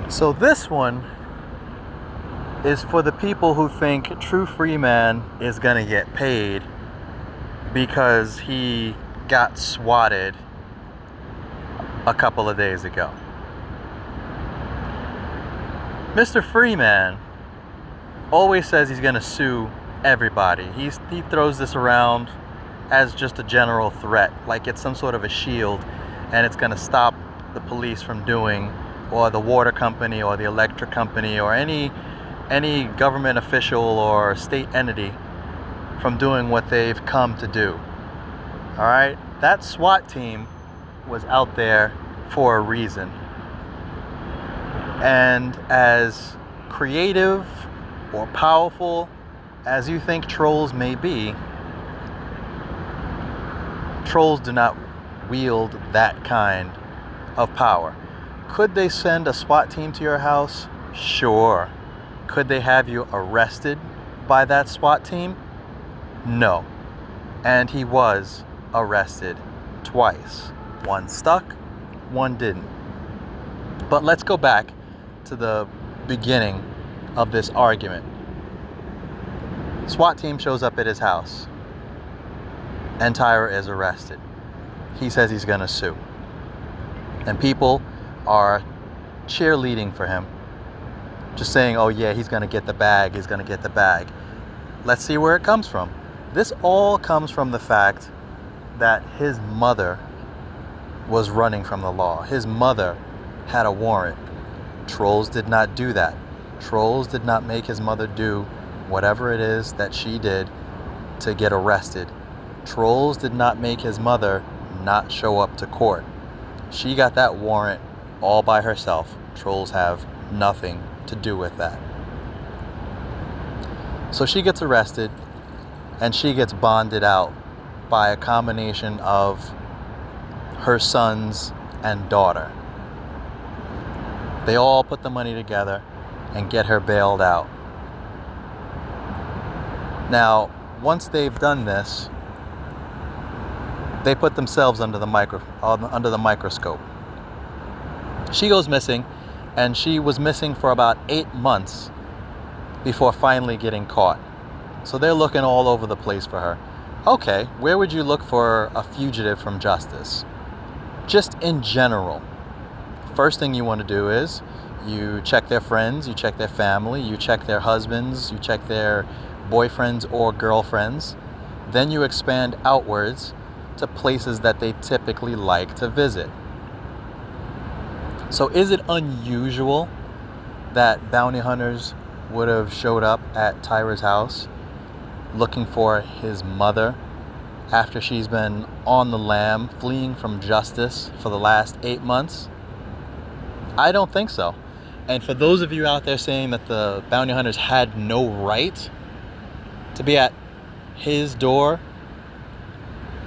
So this one is for the people who think True Freeman is gonna get paid because he got swatted a couple of days ago. Mr. Freeman always says he's gonna sue everybody. He throws this around as just a general threat, like it's some sort of a shield, and it's gonna stop the police from doing, or the water company or the electric company or any government official or state entity from doing what they've come to do. All right, that SWAT team was out there for a reason. And as creative or powerful as you think trolls may be, trolls do not wield that kind of power. Could they send a SWAT team to your house? Sure. Could they have you arrested by that SWAT team? No. And he was arrested twice. One stuck, one didn't. But let's go back to the beginning of this argument. SWAT team shows up at his house, and Tyra is arrested. He says he's gonna sue. And people are cheerleading for him, just saying, oh yeah, he's gonna get the bag, he's gonna get the bag. Let's see where it comes from. This all comes from the fact that his mother was running from the law. His mother had a warrant. Trolls did not do that. Trolls did not make his mother do whatever it is that she did to get arrested. Trolls did not make his mother not show up to court. She got that warrant all by herself. Trolls have nothing to do with that. So she gets arrested and she gets bonded out by a combination of her sons and daughter. They all put the money together and get her bailed out. Now, once they've done this, they put themselves under the microscope. She goes missing, and she was missing for about 8 months before finally getting caught. So they're looking all over the place for her. Okay, where would you look for a fugitive from justice? Just in general. First thing you want to do is you check their friends, you check their family, you check their husbands, you check their boyfriends or girlfriends. Then you expand outwards to places that they typically like to visit. So is it unusual that bounty hunters would have showed up at Tyra's house looking for his mother after she's been on the lam fleeing from justice for the last 8 months? I don't think so. And for those of you out there saying that the bounty hunters had no right to be at his door,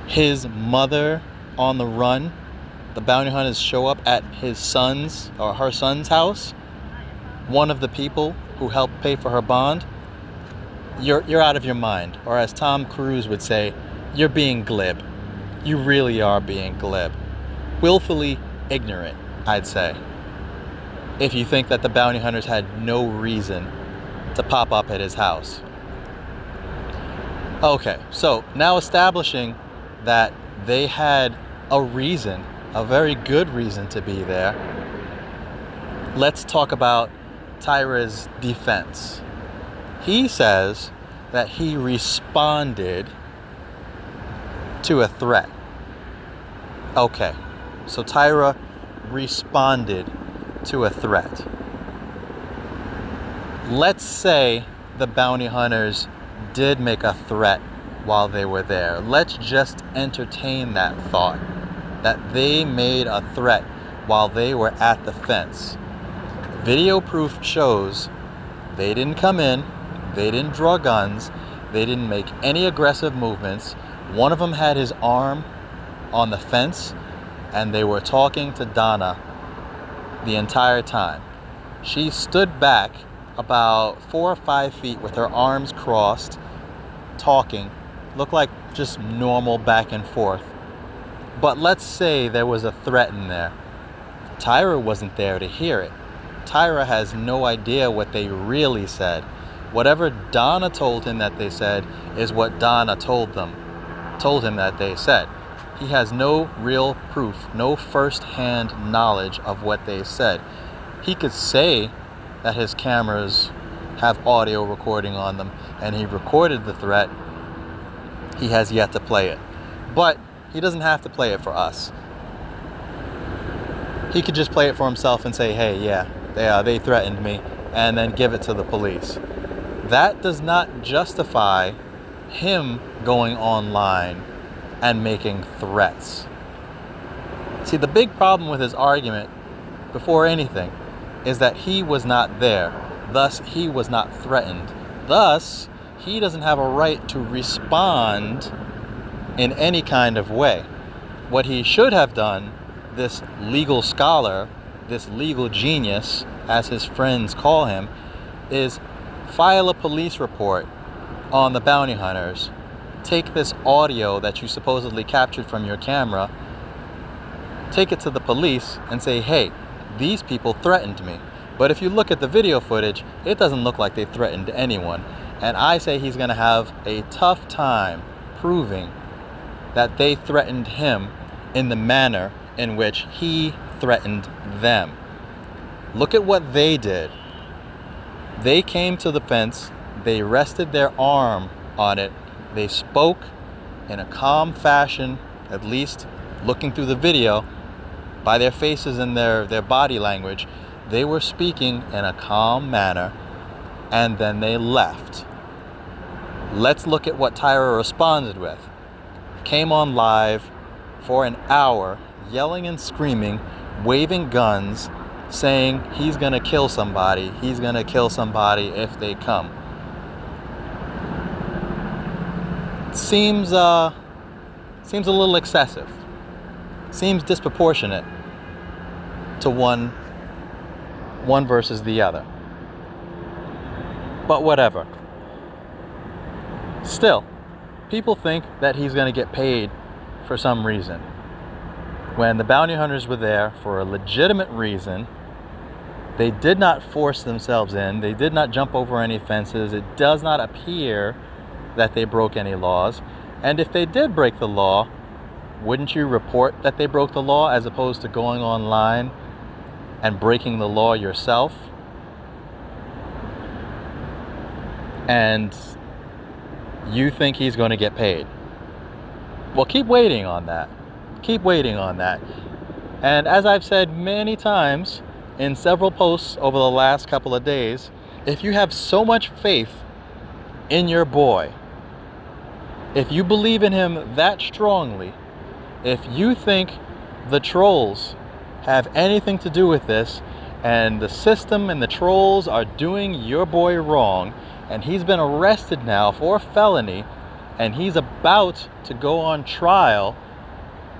his mother on the run, the bounty hunters show up at his son's or her son's house, one of the people who helped pay for her bond, you're out of your mind. Or as Tom Cruise would say, you're being glib. You really are being glib. Willfully ignorant, I'd say, if you think that the bounty hunters had no reason to pop up at his house. Okay, so now establishing that they had a reason, a very good reason to be there, let's talk about Tyra's defense. He says that he responded to a threat. Okay, so Tyra responded to a threat. Let's say the bounty hunters did make a threat while they were there. Let's just entertain that thought, that they made a threat while they were at the fence. Video proof shows they didn't come in, they didn't draw guns, they didn't make any aggressive movements. One of them had his arm on the fence, and they were talking to Donna the entire time. She stood back about 4 or 5 feet with her arms crossed, talking. Looked like just normal back and forth. But let's say there was a threat in there. Tyra wasn't there to hear it. Tyra has no idea what they really said. Whatever Donna told him that they said is what Donna told him that they said. He has no real proof, no first-hand knowledge of what they said. He could say that his cameras have audio recording on them and he recorded the threat. He has yet to play it. But he doesn't have to play it for us. He could just play it for himself and say, hey, yeah, they threatened me, and then give it to the police. That does not justify him going online and making threats. See, the big problem with his argument, before anything, is that he was not there. Thus, he was not threatened. Thus, he doesn't have a right to respond in any kind of way. What he should have done, this legal scholar, this legal genius, as his friends call him, is file a police report on the bounty hunters. Take this audio that you supposedly captured from your camera, take it to the police and say, hey, these people threatened me. But if you look at the video footage, it doesn't look like they threatened anyone. And I say he's going to have a tough time proving that they threatened him in the manner in which he threatened them. Look at what they did. They came to the fence, they rested their arm on it, they spoke in a calm fashion, at least looking through the video, by their faces and their body language. They were speaking in a calm manner, and then they left. Let's look at what Tyra responded with. Came on live for an hour, yelling and screaming, waving guns, saying he's gonna kill somebody if they come. Seems a little excessive. Seems disproportionate to one versus the other. But whatever. Still, people think that he's going to get paid for some reason. When the bounty hunters were there for a legitimate reason, they did not force themselves in. They did not jump over any fences. It does not appear that they broke any laws. And if they did break the law, wouldn't you report that they broke the law as opposed to going online and breaking the law yourself? And you think he's going to get paid. Well, keep waiting on that. Keep waiting on that. And as I've said many times in several posts over the last couple of days, if you have so much faith in your boy, if you believe in him that strongly, if you think the trolls have anything to do with this, and the system and the trolls are doing your boy wrong, and he's been arrested now for a felony, and he's about to go on trial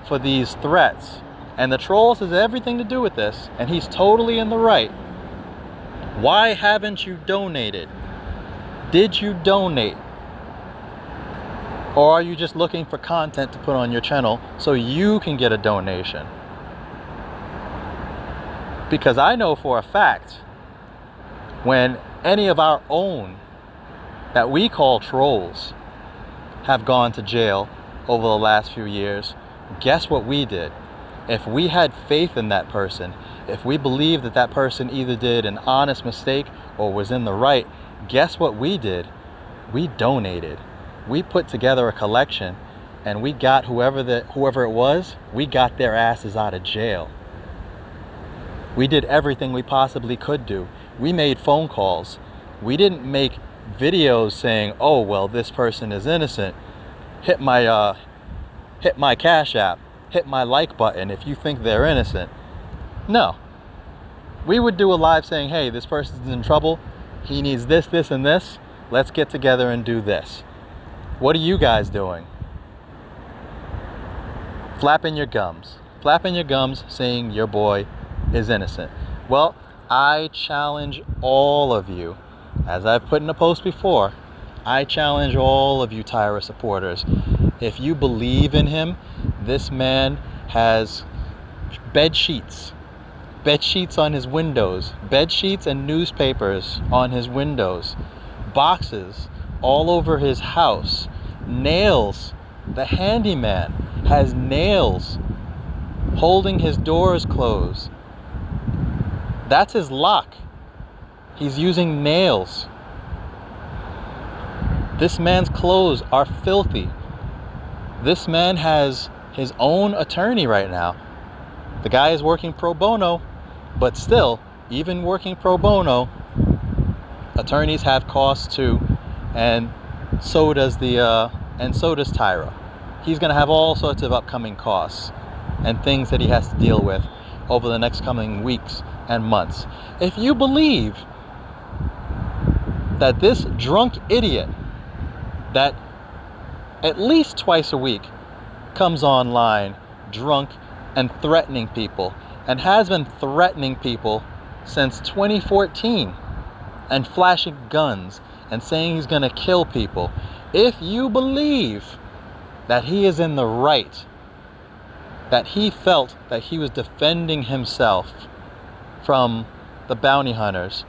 for these threats, and the trolls has everything to do with this, and he's totally in the right, why haven't you donated? Did you donate? Or are you just looking for content to put on your channel so you can get a donation? Because I know for a fact, when any of our own that we call trolls have gone to jail over the last few years, guess what we did? If we had faith in that person, if we believed that that person either did an honest mistake or was in the right, guess what we did? We donated. We put together a collection, and we got whoever it was, we got their asses out of jail. We did everything we possibly could do. We made phone calls. We didn't make videos saying, oh, well, this person is innocent. Hit my Cash App. Hit my like button if you think they're innocent. No. We would do a live saying, hey, this person's in trouble. He needs this, this, and this. Let's get together and do this. What are you guys doing? Flapping your gums. Flapping your gums saying your boy is innocent. Well, I challenge all of you, as I've put in a post before, I challenge all of you Tyra supporters. If you believe in him, this man has bed sheets bed sheets on his windows, bed sheets and newspapers on his windows, boxes all over his house, nails. The handyman has nails holding his doors closed. That's his lock. He's using nails. This man's clothes are filthy. This man has his own attorney right now. The guy is working pro bono, but still, even working pro bono, attorneys have costs too, and so does Tyra. He's going to have all sorts of upcoming costs and things that he has to deal with over the next coming weeks and months. If you believe that this drunk idiot that at least twice a week comes online drunk and threatening people, and has been threatening people since 2014, and flashing guns and saying he's going to kill people, if you believe that he is in the right, that he felt that he was defending himself from the bounty hunters,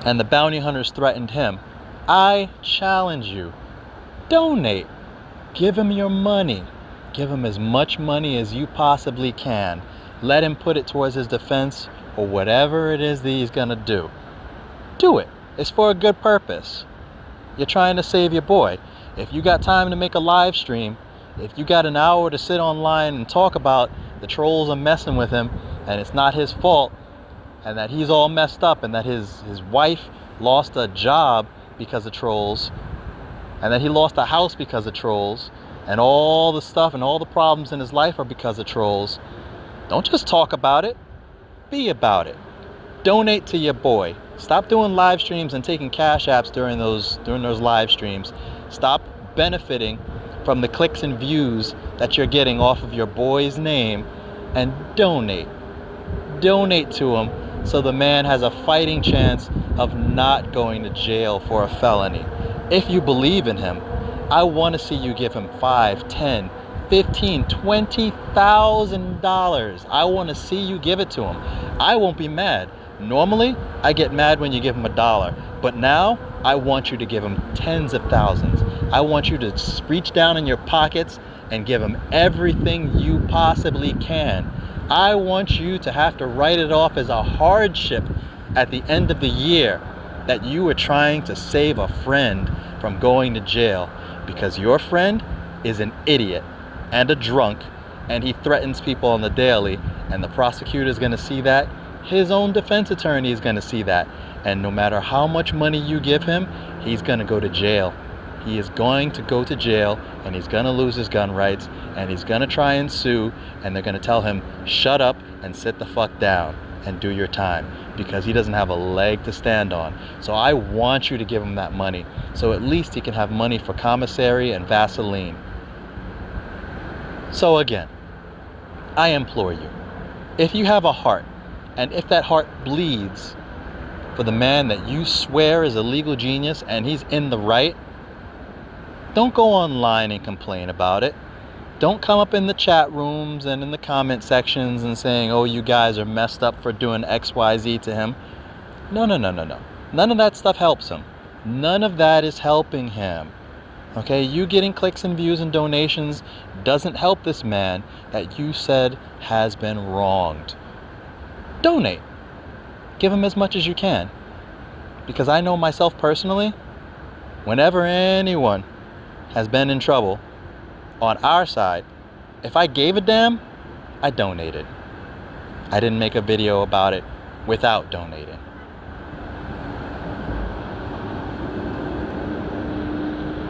and the bounty hunters threatened him, I challenge you, donate. Give him your money. Give him as much money as you possibly can. Let him put it towards his defense or whatever it is that he's going to do. Do it. It's for a good purpose. You're trying to save your boy. If you got time to make a live stream, if you got an hour to sit online and talk about the trolls are messing with him and it's not his fault and that he's all messed up and that his wife lost a job because of trolls and that he lost a house because of trolls and all the stuff and all the problems in his life are because of trolls, don't just talk about it. Be about it. Donate to your boy. Stop doing live streams and taking cash apps during those live streams. Stop benefiting from the clicks and views that you're getting off of your boy's name and donate. Donate to him so the man has a fighting chance of not going to jail for a felony. If you believe in him, I want to see you give him $5, $10, $15, $20,000. I want to see you give it to him. I won't be mad. Normally, I get mad when you give him $1, but now I want you to give him tens of thousands. I want you to reach down in your pockets and give him everything you possibly can. I want you to have to write it off as a hardship at the end of the year that you were trying to save a friend from going to jail, because your friend is an idiot and a drunk and he threatens people on the daily, and the prosecutor is going to see that. His own defense attorney is going to see that, and no matter how much money you give him, he's going to go to jail. He is going to go to jail, and he's going to lose his gun rights, and he's going to try and sue, and they're going to tell him, shut up and sit the fuck down and do your time, because he doesn't have a leg to stand on. So I want you to give him that money, so at least he can have money for commissary and Vaseline. So again, I implore you, if you have a heart, and if that heart bleeds for the man that you swear is a legal genius and he's in the right, don't go online and complain about it. Don't come up in the chat rooms and in the comment sections and saying, oh, you guys are messed up for doing XYZ to him. No. None of that stuff helps him. None of that is helping him. Okay, you getting clicks and views and donations doesn't help this man that you said has been wronged. Donate. Give him as much as you can. Because I know myself personally, whenever anyone has been in trouble on our side, if I gave a damn, I donated. I didn't make a video about it without donating.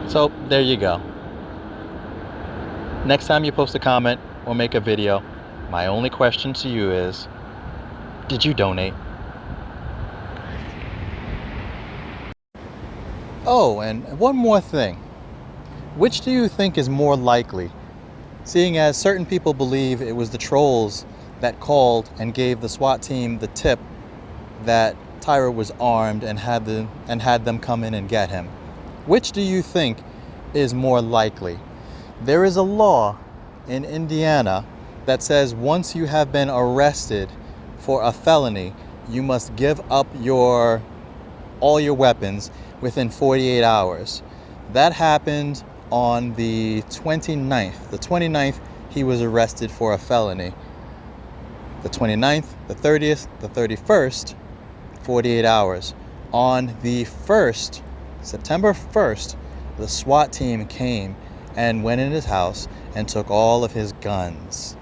So there you go. Next time you post a comment or make a video, my only question to you is, did you donate? Oh, and one more thing. Which do you think is more likely, seeing as certain people believe it was the trolls that called and gave the SWAT team the tip that Tyra was armed and had them come in and get him? Which do you think is more likely? There is a law in Indiana that says once you have been arrested for a felony, you must give up all your weapons within 48 hours. That happened on the 29th. The 29th, he was arrested for a felony. The 29th, the 30th, the 31st, 48 hours. On the 1st, September 1st, the SWAT team came and went in his house and took all of his guns.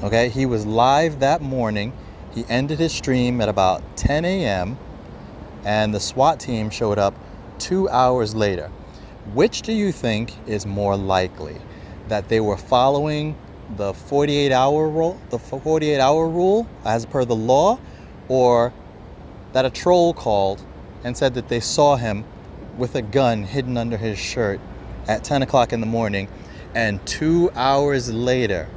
Okay, he was live that morning. He ended his stream at about 10 a.m. and the SWAT team showed up 2 hours later. Which do you think is more likely? That they were following the 48-hour rule as per the law, or that a troll called and said that they saw him with a gun hidden under his shirt at 10 o'clock in the morning, and 2 hours later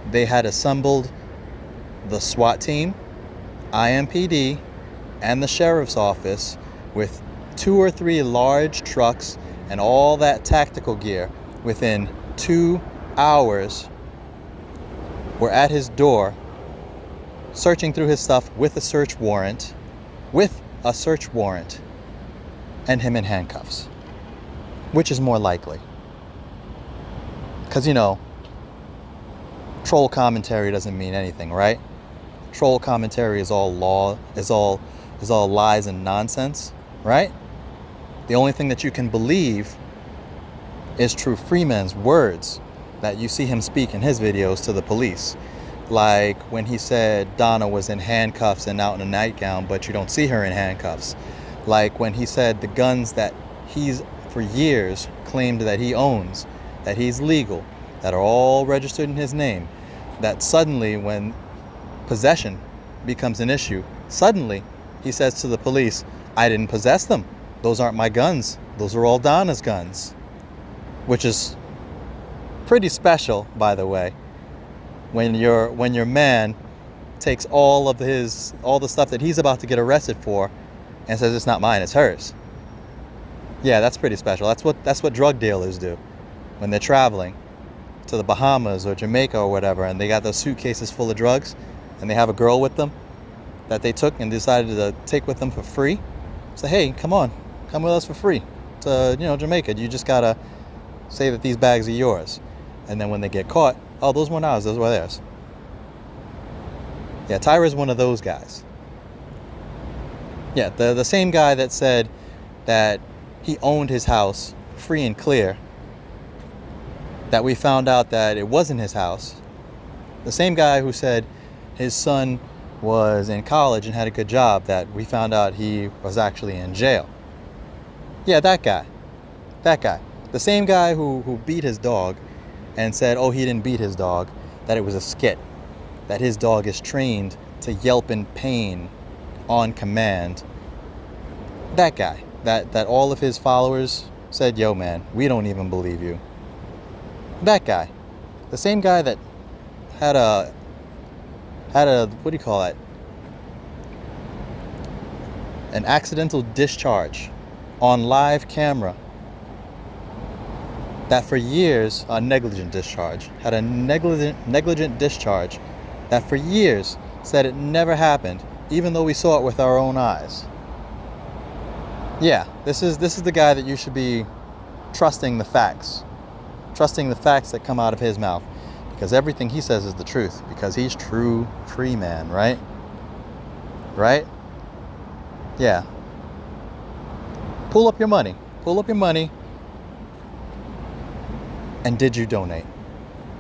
they had assembled the SWAT team, IMPD, and the sheriff's office with 2 or 3 large trucks and all that tactical gear within 2 hours, were at his door searching through his stuff with a search warrant, and him in handcuffs. Which is more likely? Because, troll commentary doesn't mean anything, right? Troll commentary is all lies and nonsense, right? The only thing that you can believe is true Freeman's words that you see him speak in his videos to the police. Like when he said Donna was in handcuffs and out in a nightgown, but you don't see her in handcuffs. Like when he said the guns that he's for years claimed that he owns, that he's legal, that are all registered in his name, that suddenly when possession becomes an issue, suddenly he says to the police, I didn't possess them. Those aren't my guns. Those are all Donna's guns. Which is pretty special, by the way. When your man takes all the stuff that he's about to get arrested for and says it's not mine, it's hers. Yeah, that's pretty special. That's what drug dealers do when they're traveling to the Bahamas or Jamaica or whatever, and they got those suitcases full of drugs, and they have a girl with them that they took and decided to take with them for free. Say, hey, come with us for free to Jamaica. You just gotta say that these bags are yours, and then when they get caught, oh, those weren't ours, those were theirs. Yeah, Tyra's one of those guys. Yeah, the same guy that said that he owned his house free and clear, that we found out that it wasn't his house. The same guy who said his son was in college and had a good job, that we found out he was actually in jail. Yeah, that guy. The same guy who beat his dog and said, oh, he didn't beat his dog, that it was a skit, that his dog is trained to yelp in pain on command. That guy, that all of his followers said, yo man, we don't even believe you. That guy. The same guy that had a what do you call it? An accidental discharge on live camera. That for years, a negligent discharge, had a negligent discharge that for years said it never happened, even though we saw it with our own eyes. Yeah, this is the guy that you should be trusting the facts that come out of his mouth, because everything he says is the truth, because he's true Freeman, right? Right? Yeah. Pull up your money. And did you donate?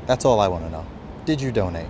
That's all I want to know. Did you donate?